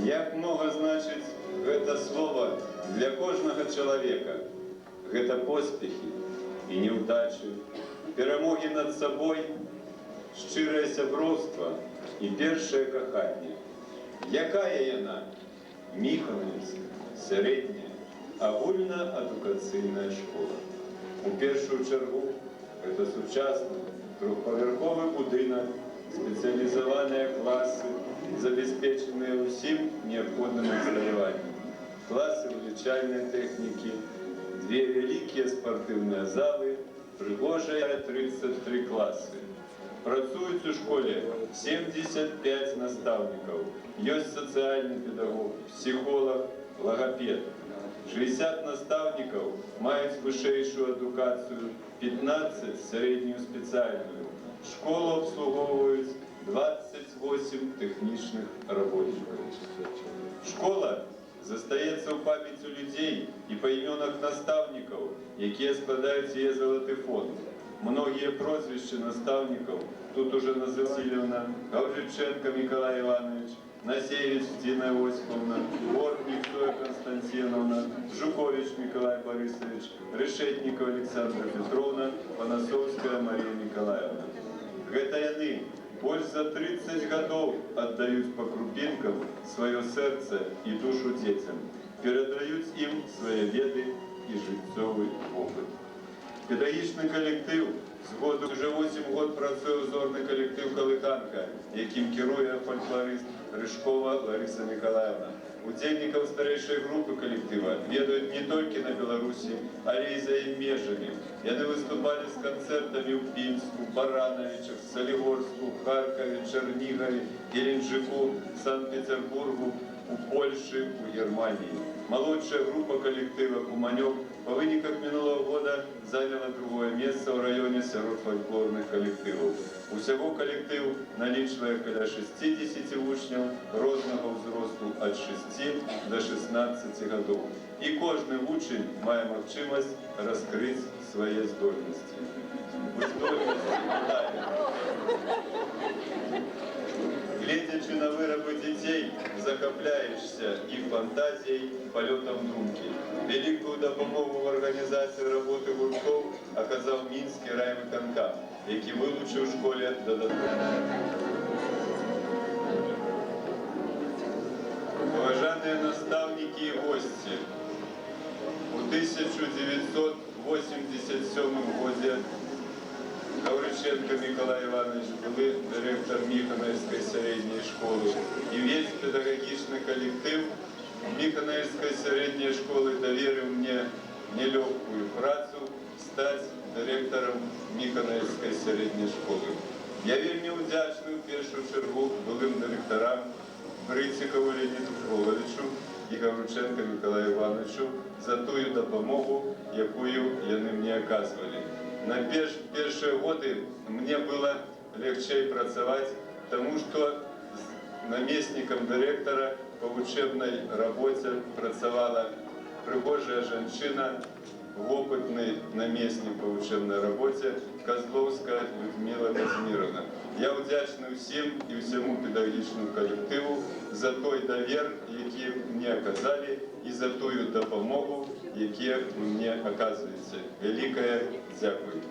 Як много значыць гэта слово для кожнага чалавека. Гэта поспехі і неўдачы, перамогі над сабой, шчырае сяброўства і першае каханне. Якая яна? Міханаўская, сярэдняя, агульнаадукацыйная школа. У першую чаргу гэта сучасны трохпавярховы будынак, спецыялізаваныя класы, забяспечаныя ўсім неабходным абсталяваннем. Класы вылічальнай тэхнікі, две вялікія спартыўныя залы, прыгожыя 33 класы. Працуюць у школе 75 настаўнікаў, ёсць сацыяльны педагог, псіхолог, лагапед. 60 настаўнікаў маюць вышэйшую адукацыю, 15 сярэднюю спецыяльную. Школу абслугоўваюць 28 тэхнічных работнікаў. Школа застаецца ў памяці людзей і па імёнах настаўнікаў, якія складаюць яе залаты фонд. Многія прозвішчы настаўнікаў тут уже Васильевна, Гавриченко Миколай Иванович, Насевич Дина Осиповна, Бортник Зоя Константиновна, Жукович Николай Борисович, Решетникова Александра Петровна, Панасовская Мария Николаевна. Гэта яны больш за 30 гадоў аддаюць па крупінкам сваё сэрца і душу дзецям, перадаюць ім свае веды і жыццёвы опыт. Педагагічны калектыў згоду уже 8 год працуе узорны калектыў «Калыханка», якім кіруе фальклорыст Рыжкова Лариса Николаевна. Удзельнікаў старэйшай групы калектыва ведаюць не толькі на Беларусі, але і за ім межамі. Яны выступалі з канцэртамі ў Пінску, Баранавічах, Салігорску, Харкаве, Чарнігаве, Геленджыку, Санкт-Петербургу, у Польшы, у Германії. Малодшая група калектыва «Куманёк» па выніках мінулого года заняла другое месца ў раёне сярод фальклорных калектываў. Усяго калектыў налічвае каля 60 вучняў рознага ўзросту ад 6 до 16 гадоў. І кожны вучань мае магчымасць раскрыць свае здольнасці. Гледзячы на вырабы дзяцей, захапляешься іх фантазіяй, палётам думкі. Вялікую дапамогу в арганізацыі работы гурткоў аказаў мінскі райвыканкам, які вылучыў у школе дадатково. Уважаныя настаўнікі і госці, у 1987 годзе Гавриченко Миколай Иванович, былы директор Миханаевской средней школы, и весь педагогичный коллектив Миханаевской средней школы доверил мне нелегкую працу стать директором Миханаевской средней школы. Я вельми удячны в першую чергу былым директорам Брыцикову Леониду Фроловичу и Гавриченко Миколаю Ивановичу за тую допомогу, якую яны мне оказывали. На першие годы мне было легче працаваць, тому что наместником директора по учебной работе працавала прыгожая женщина, опытный наместник по учебной работе Козловская Людмила Казимировна. Я удячны всем и всему педагогічному коллективу за той давер, які мне оказали, и за тую допомогу, які мне оказываете. Великое дякую.